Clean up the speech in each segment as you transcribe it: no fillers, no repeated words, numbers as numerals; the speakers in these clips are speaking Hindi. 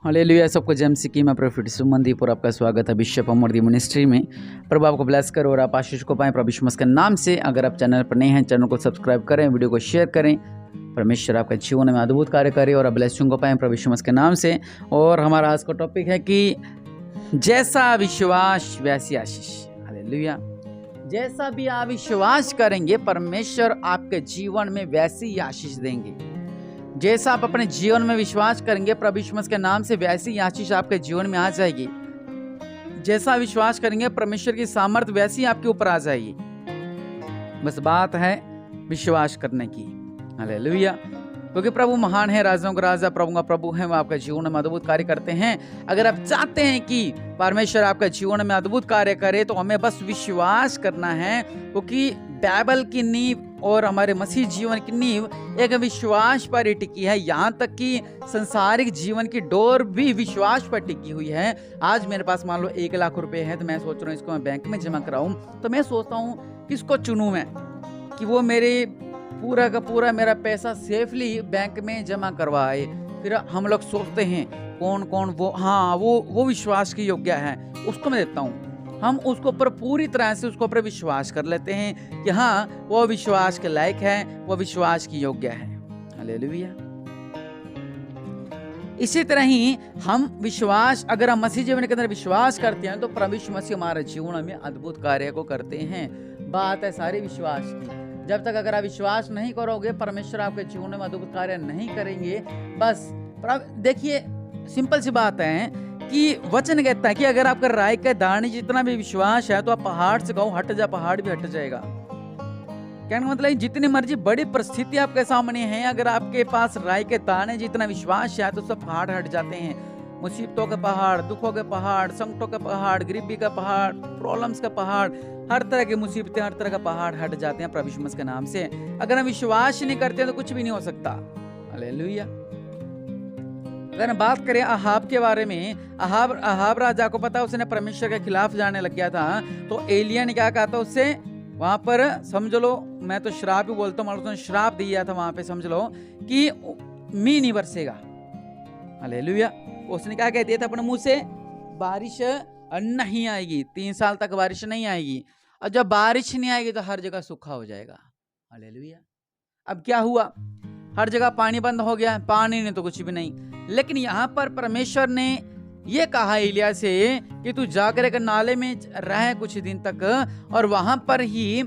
हालेलुया। सबको जय मसीह की मैं प्रॉफिट सुमनदीप और आपका स्वागत है बिशप अमरदीप मिनिस्ट्री में। प्रभु आपको ब्लेस करो और आप आशीष को पाएं प्रभु यीशु मसीह के नाम से। अगर आप चैनल पर नए हैं, चैनल को सब्सक्राइब करें, वीडियो को शेयर करें। परमेश्वर आपके जीवन में अद्भुत कार्य करे और आप ब्लेसिंग को पाएं प्रभु यीशु मसीह के नाम से। और हमारा आज का टॉपिक है कि जैसा विश्वास वैसी आशीष। हालेलुया। जैसा भी आप विश्वास करेंगे परमेश्वर आपके जीवन में वैसी ही आशीष देंगे। जैसा आप अपने जीवन में विश्वास करेंगे प्रभु यीशु मसीह के नाम से, वैसी ही आशीष आपके जीवन में आ जाएगी। जैसा विश्वास करेंगे परमेश्वर की सामर्थ वैसी आपके ऊपर आ जाएगी। बस बात है विश्वास करने की। हालेलुया। क्योंकि प्रभु महान है, राजाओं का राजा, प्रभु का प्रभु है, वो आपके जीवन में अद्भुत कार्य करते हैं। अगर आप चाहते हैं कि परमेश्वर आपके जीवन में अद्भुत कार्य करे तो हमें बस विश्वास करना है। क्योंकि बाइबल की नींव और हमारे मसीह जीवन की नींव एक विश्वास पर ही टिकी है। यहाँ तक कि संसारिक जीवन की डोर भी विश्वास पर टिकी हुई है। आज मेरे पास मान लो 1 लाख रुपए है तो मैं सोच रहा हूँ इसको मैं बैंक में जमा कराऊं, तो मैं सोचता हूँ किसको चुनूं मैं कि वो मेरे पूरा का पूरा मेरा पैसा सेफली बैंक में जमा करवाए। फिर हम लोग सोचते हैं कौन कौन वो विश्वास के योग्य है, उसको मैं देता हूँ। हम उसको ऊपर पूरी तरह से उसको ऊपर विश्वास कर लेते हैं कि हाँ वो विश्वास के लायक है, वो विश्वास की योग्य है। हालेलुया। इसी तरह ही हम विश्वास, अगर हम मसीह जीवन के अंदर विश्वास करते हैं तो प्रभु यीशु मसीह हमारे जीवन में अद्भुत कार्य को करते हैं। बात है सारी विश्वास की। जब तक अगर आप विश्वास नहीं करोगे परमेश्वर आपके जीवन में अद्भुत कार्य नहीं करेंगे। बस देखिए सिंपल सी बात है कि वचन कहता है कि अगर आपका राई के दाने जितना भी विश्वास है तो आप पहाड़ से कहो हट जा, पहाड़ भी हट जाएगा। कहने का मतलब जितनी मर्जी बड़ी परिस्थिति आपके सामने है, अगर आपके पास राई के दाने जितना विश्वास है तो सब पहाड़ हट जाते हैं। मुसीबतों के पहाड़, दुखों के पहाड़, संकटों के पहाड़, गरीबी का पहाड़, प्रॉब्लम्स का पहाड़, हर तरह की मुसीबतें, हर तरह का पहाड़ हट जाते हैं प्रभु यीशु मसीह के नाम से। अगर हम विश्वास नहीं करते तो कुछ भी नहीं हो सकता। हालेलुया। अगर हम बात करें अहाब के बारे में, अहाब राजा को पता उसने परमेश्वर के खिलाफ जाने लग गया था, तो एलिया ने क्या कहा था उससे, वहां पर समझ लो, मैं तो श्राप ही बोलता हूँ, उसने श्राप दिया था वहां पे, समझ लो कि मींह नहीं बरसेगा। हालेलुया। उसने क्या कह दिया था अपने मुंह से, बारिश नहीं आएगी, 3 साल तक बारिश नहीं आएगी, और जब बारिश नहीं आएगी तो हर जगह सूखा हो जाएगा। हालेलुया। अब क्या हुआ, हर जगह पानी बंद हो गया, पानी नहीं तो कुछ भी नहीं। लेकिन यहाँ पर परमेश्वर ने ये कहा एलिया से कि तू जाकर एक नाले में रह कुछ दिन तक, और वहां पर ही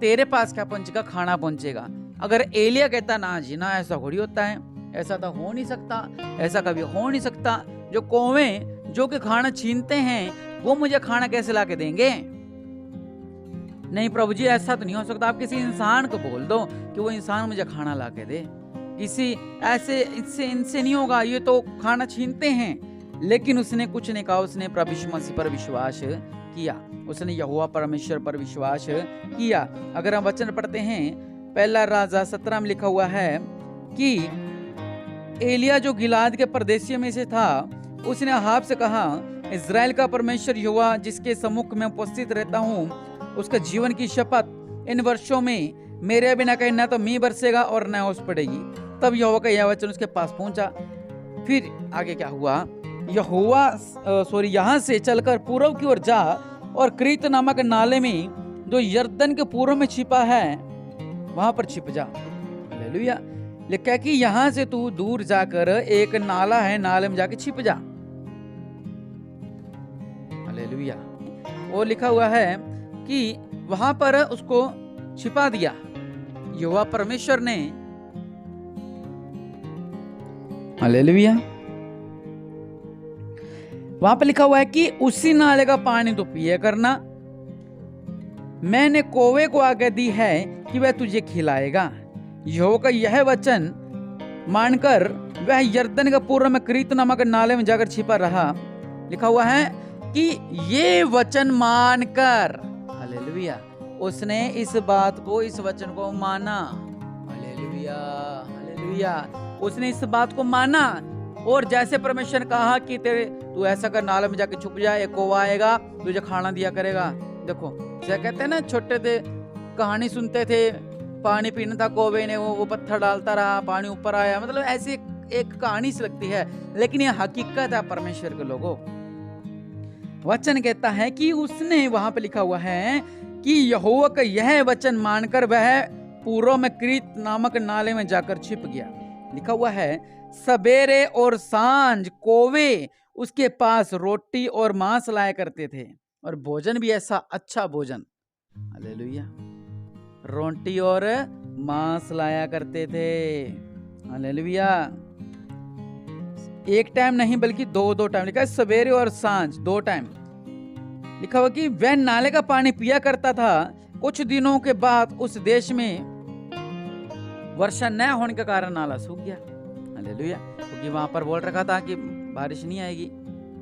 तेरे पास क्या पहुंचेगा, खाना पहुंचेगा। अगर एलिया कहता ना जी ना, ऐसा थोड़ी होता है, ऐसा तो हो नहीं सकता, ऐसा कभी हो नहीं सकता, जो कौवें जो कि खाना छीनते हैं वो मुझे खाना कैसे ला के देंगे। नहीं प्रभु जी ऐसा तो नहीं हो सकता। आप किसी इंसान को बोल दो कि वो इंसान मुझे खाना ला के दे, किसी ऐसे इनसे नहीं होगा, ये तो खाना छीनते हैं। लेकिन उसने कुछ नहीं कहा, उसने प्रभु यीशु मसीह पर विश्वास किया, उसने यहोवा परमेश्वर पर विश्वास किया। अगर हम वचन पढ़ते हैं 1 राजा 17 में लिखा हुआ है कि एलिया जो गिलाद के परदेशियों में से था, उसने अहाब से कहा, इज़राइल का परमेश्वर यहोवा जिसके सम्मुख में उपस्थित रहता हूँ, उसका जीवन की शपथ, इन वर्षों में मेरे बिना कहीं ना तो मींह बरसेगा और न ओस पड़ेगी। तब यहोवा का यह वचन उसके पास पहुंचा। फिर आगे क्या हुआ, यहाँ से चलकर पूर्व की ओर जा और क्रीत नामक नाले में जो यरदन के पूर्व में छिपा है वहां पर छिप जा। हालेलुया। लिखा कि यहाँ से तू दूर जाकर एक नाला है, नाले में जाके छिप जा। हालेलुया। वो लिखा हुआ है कि वहां पर उसको छिपा दिया यहोवा परमेश्वर ने। हालेलुया। वहां पर लिखा हुआ है कि उसी नाले का पानी तो पिए करना, मैंने कौवे को आज्ञा दी है कि वह तुझे खिलाएगा। यहोवा का यह वचन मानकर वह यरदन के पूर्व में क्रीत नामक नाले में जाकर छिपा रहा। लिखा हुआ है कि ये वचन मानकर, हालेलुया, उसने इस बात को, इस वचन को माना। हालेलुया। हालेलुया। उसने इस बात को माना। और जैसे परमेश्वर ने कहा कि तू ऐसा कर, नाले में जाके छुप जा, एक कौवा आएगा तुझे खाना दिया करेगा। देखो जैसे कहते हैं ना, छोटे थे कहानी सुनते थे, पानी पीना था कौवे ने, वो पत्थर डालता रहा, पानी ऊपर आया, मतलब ऐसे एक कहानी सी लगती है, लेकिन यह हकीकत है परमेश्वर के लोगों। वचन कहता है कि उसने, वहां पे लिखा हुआ है कि यहोवा का यह वचन मानकर वह पूर्व में क्रीत नामक नाले में जाकर छिप गया। लिखा हुआ है सवेरे और सांझ कौवे उसके पास रोटी और मांस लाया करते थे, और भोजन भी ऐसा अच्छा भोजन, हालेलुया, रोटी और मांस लाया करते थे, हालेलुया। एक टाइम नहीं बल्कि दो टाइम लिखा है, सवेरे और सांझ 2 टाइम। लिखा हुआ कि वह नाले का पानी पिया करता था। कुछ दिनों के बाद उस देश में वर्षा न होने के कारण नाला सूख गया, हालेलुया, क्योंकि वहां पर बोल रखा था कि बारिश नहीं आएगी,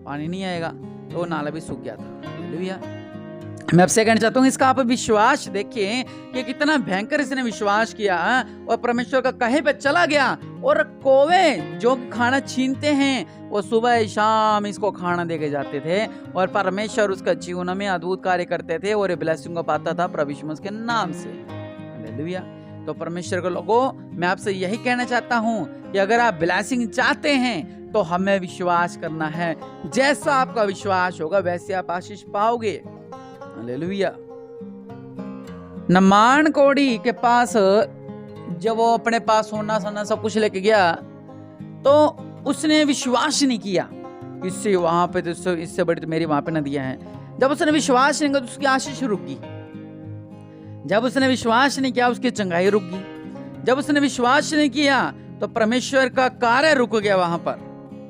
पानी नहीं आएगा, तो नाला भी सूख गया था, हालेलुया। मैं आपसे कहना चाहता हूँ, इसका आप विश्वास देखिए कि कितना भयंकर इसने विश्वास किया और परमेश्वर का कहे पे चला गया। और कौवे जो खाना छीनते हैं वो सुबह शाम इसको खाना देके जाते थे, और परमेश्वर उसका जीवन में अद्भुत कार्य करते थे और ब्लेसिंग को पाता था प्रभु यीशु मसीह के नाम से, हालेलुया। तो परमेश्वर के लोगों, मैं आपसे यही कहना चाहता हूँ कि अगर आप ब्लेसिंग चाहते हैं तो हमें विश्वास करना है। जैसा आपका विश्वास होगा वैसे आप आशीष पाओगे, हालेलुया। नमान कोड़ी के पास जब वो अपने पास सोना सोना सब कुछ लेके गया तो उसने विश्वास नहीं किया, इससे वहां पे तो इससे बड़ी तो मेरी वहां पे नदियां हैं। जब उसने विश्वास नहीं किया तो उसकी आशीष रुक गई। जब उसने विश्वास नहीं किया उसकी चंगाई रुक गई। जब उसने विश्वास नहीं किया तो परमेश्वर का कार्य रुक गया वहां पर,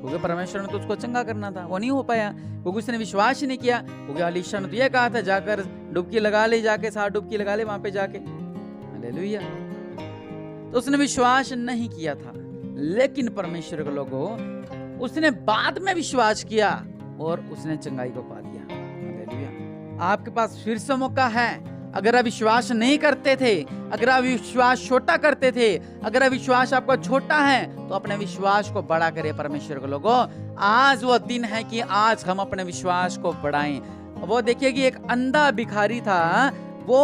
क्योंकि परमेश्वर ने तो उसको चंगा करना था, वो नहीं हो पाया क्योंकि उसने विश्वास ही नहीं किया। क्योंकि अलीशा ने तो ये कहा था जाकर डुबकी लगा ले, जाके 7 डुबकी लगा ले वहां पे जाके, हालेलुया। तो उसने विश्वास नहीं किया था, लेकिन परमेश्वर के लोगों उसने बाद में विश्वास किया और उसने चंगाई को पा लिया, हालेलुया। आपके पास फिर से मौका है। अगर आप विश्वास नहीं करते थे, अगर आप विश्वास छोटा करते थे, अगर आप विश्वास आपका छोटा है तो अपने विश्वास को बड़ा करें परमेश्वर के लोगों। आज वो दिन है कि आज हम अपने विश्वास को बढ़ाएं। वो देखिए कि एक अंधा भिखारी था, वो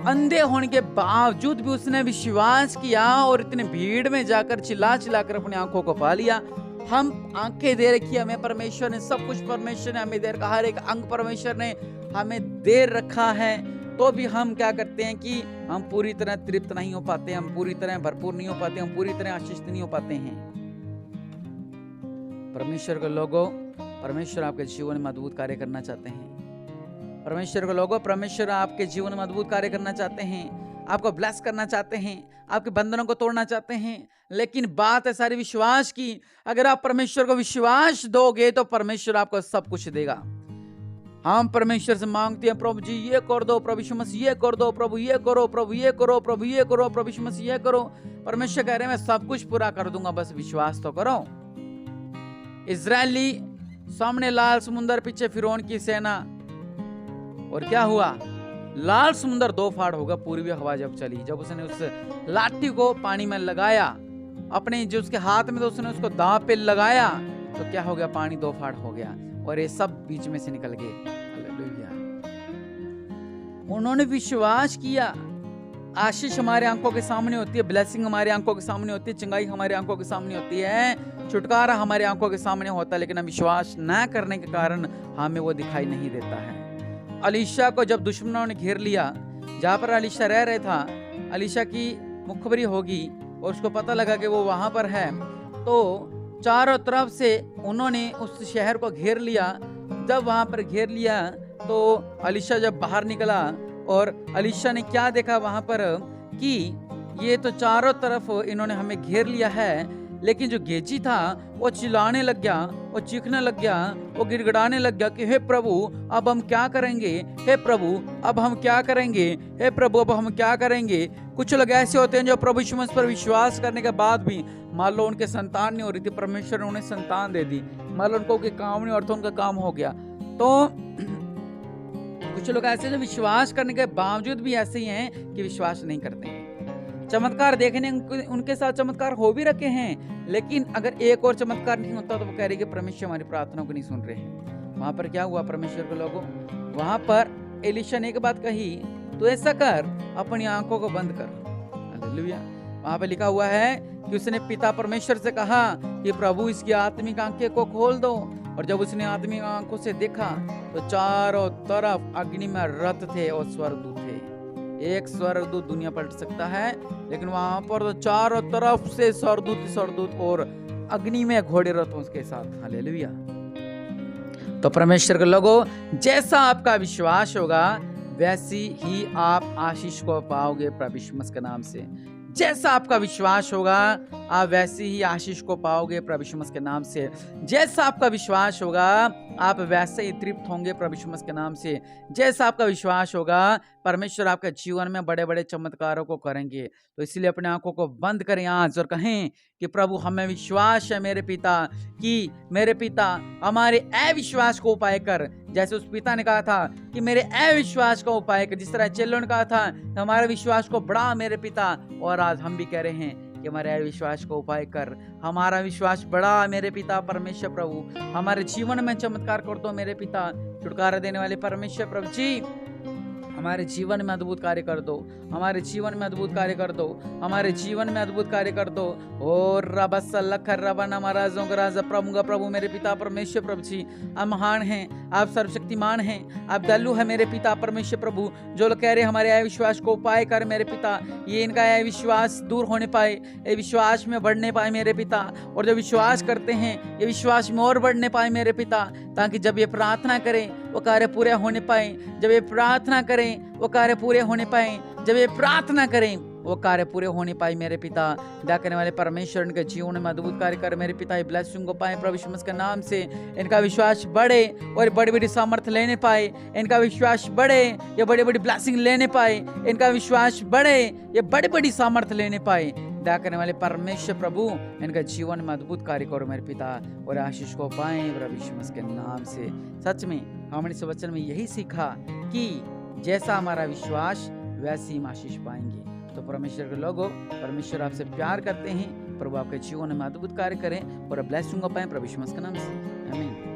अंधे होने के बावजूद भी उसने विश्वास किया और इतने भीड़ में जाकर चिल्ला चिल्ला कर अपनी आंखों को पा लिया। हम आंखें दे रखी हमें परमेश्वर ने, सब कुछ परमेश्वर ने हमें दे रखा, हर एक अंग परमेश्वर ने हमें दे रखा है, तो भी हम क्या करते हैं कि हम पूरी तरह तृप्त नहीं हो पाते, हम पूरी तरह भरपूर नहीं हो पाते, हम पूरी तरह आशीषित नहीं हो पाते हैं। परमेश्वर के लोगों, परमेश्वर आपके जीवन में अद्भुत कार्य करना चाहते हैं। परमेश्वर के लोगों, परमेश्वर आपके जीवन में अद्भुत कार्य करना चाहते हैं, आपको ब्लेस करना चाहते हैं, आपके बंधनों को तोड़ना चाहते हैं। लेकिन बात है सारी विश्वास की। अगर आप परमेश्वर को विश्वास दोगे तो परमेश्वर आपको सब कुछ देगा। हम परमेश्वर से मांगते हैं, प्रभु जी ये कर दो, प्रभु यीशु मसीह ये कर दो, प्रभु ये करो, प्रभु ये करो, प्रभु ये करो, प्रभु यीशु मसीह ये करो। परमेश्वर कह रहे हैं मैं सब कुछ पूरा कर दूंगा, बस विश्वास तो करो। इजरायली सामने लाल समुंदर, पीछे फिरौन की सेना, और क्या हुआ? लाल समुंदर 2 फाड़ होगा। पूर्वी हवा जब चली, जब उसने उस लाठी को पानी में लगाया, अपने जो उसके हाथ में, तो उसने उसको दांव पे लगाया, तो क्या हो गया? पानी 2 फाड़ हो गया और ये सब बीच में से निकल गए, हालेलुया। उन्होंने विश्वास किया। आशीष हमारे आंखों के सामने होती है, ब्लेसिंग हमारे आंखों के सामने होती है, चंगाई हमारे आंखों के सामने होती है, छुटकारा हमारे आंखों के सामने होता है, लेकिन हम विश्वास न करने के कारण हमें वो दिखाई नहीं देता है। अलीशा को जब दुश्मनों ने घेर लिया, जहाँ पर अलीशा रह रहा था, अलीशा की मुखबरी होगी और उसको पता लगा कि वो वहां पर है, तो चारों तरफ से उन्होंने उस शहर को घेर लिया। जब वहां पर घेर लिया तो अलीशा जब बाहर निकला और अलीशा ने क्या देखा वहां पर कि ये तो चारों तरफ इन्होंने हमें घेर लिया है, लेकिन जो गेजी था वो चिल्लाने लग गया, वो चीखने लग गया, वो गिड़गिड़ाने लग गया कि हे प्रभु अब हम क्या करेंगे, हे प्रभु अब हम क्या करेंगे, हे प्रभु अब हम क्या करेंगे। कुछ लोग ऐसे होते हैं जो प्रभु यीशु मसीह पर विश्वास करने के बाद भी, मान लो उनके संतान नहीं हो रही थी, परमेश्वर ने उन्हें संतान दे दी, मान लो उनको काम नहीं और तो उनका काम हो गया। तो कुछ लोग ऐसे जो विश्वास करने के बावजूद भी ऐसे ही हैं कि विश्वास नहीं करते हैं। चमत्कार देखने उनके साथ चमत्कार हो भी रखे हैं, लेकिन अगर एक और चमत्कार नहीं होता तो वो कह रहे कि परमेश्वर हमारी प्रार्थनाओं को नहीं सुन रहे हैं। वहां पर क्या हुआ परमेश्वर के लोगों? वहां पर एलीशा ने एक बात कही, तो ऐसा कर, अपनी आंखों को बंद कर, हालेलुया, वहां पे लिखा हुआ है कि उसने पिता परमेश्वर से कहा कि प्रभु इसकी आत्मिक आंखें को खोल दो। और जब उसने आत्मिक आंखों से देखा तो चारों तरफ अग्नि में रथ थे और स्वर्गदूत थे। एक स्वर्गदूत दुनिया पलट सकता है, लेकिन वहां पर तो चारों तरफ से स्वर्गदूत और अग्नि में घोड़े रथों के साथ। हालेलुया। तो परमेश्वर के लोगों, जैसा आपका विश्वास होगा वैसी ही आप आशीष को पाओगे प्रभु यीशु मसीह के नाम से। जैसा आपका विश्वास होगा आप वैसी ही आशीष को पाओगे प्रभु यीशु मसीह के नाम से। जैसा आपका विश्वास होगा आप वैसे ही तृप्त होंगे प्रभु यीशु मसीह के नाम से। जैसा आपका विश्वास होगा परमेश्वर आपके जीवन में बड़े बड़े चमत्कारों को करेंगे। तो इसलिए अपने आंखों को बंद करें आज और कहें कि प्रभु हमें विश्वास है मेरे पिता कि मेरे पिता हमारे अविश्वास को उपाय कर। जैसे उस पिता ने कहा था कि मेरे अविश्वास का उपाय कर, जिस तरह चेलों ने कहा था हमारे विश्वास को बढ़ा मेरे पिता, और आज हम भी कह रहे हैं कि हमारे अविश्वास को उपाय कर, हमारा विश्वास बढ़ा मेरे पिता परमेश्वर प्रभु। हमारे जीवन में चमत्कार कर दो मेरे पिता, छुटकारा देने वाले परमेश्वर प्रभु जी। हमारे जीवन में अद्भुत कार्य कर दो, हमारे जीवन में अद्भुत कार्य कर दो, हमारे जीवन में अद्भुत कार्य कर दो। और प्रभु मेरे पिता परमेश्वर प्रभु जी, आप महान हैं, आप सर्वशक्तिमान हैं, आप दयालु है मेरे पिता परमेश्वर प्रभु। जो लोग कह रहे हमारे अविश्वास को उपाय कर मेरे पिता, ये इनका अविश्वास दूर होने पाए, ये विश्वास में बढ़ने पाए मेरे पिता। और जो विश्वास करते हैं ये विश्वास में और बढ़ने पाए मेरे पिता, ताकि जब ये प्रार्थना करें वो कार्य पूरे होने पाए, जब ये प्रार्थना करें वो कार्य पूरे होने पाए, जब ये प्रार्थना करें वो कार्य पूरे होने पाए मेरे पिता। दया करने वाले परमेश्वर इनके जीवन में अद्भुत कार्य कर मेरे पिता, ये ब्लेसिंग को पाए प्रभु यीशु मसीह के नाम से। इनका विश्वास बढ़े और बड़ी बड़ी सामर्थ्य लेने पाए, इनका विश्वास बढ़े ये बड़ी बड़ी ब्लेसिंग लेने पाए, इनका विश्वास बढ़े ये बड़ी बड़ी सामर्थ्य लेने पाए। दया करने वाले परमेश्वर प्रभु इनका जीवन में अद्भुत कार्य करो मेरे पिता, और आशीष को पाए प्रभु यीशु मसीह के नाम से। सच में हमने इस वचन में यही सीखा कि जैसा हमारा विश्वास वैसे ही हम आशीष पाएंगे। तो परमेश्वर के लोगों, परमेश्वर आपसे प्यार करते हैं, प्रभु आपके जीवन में अद्भुत कार्य करें और ब्लेसिंग को पाएं प्रभु यीशु मसीह के नाम से। आमीन।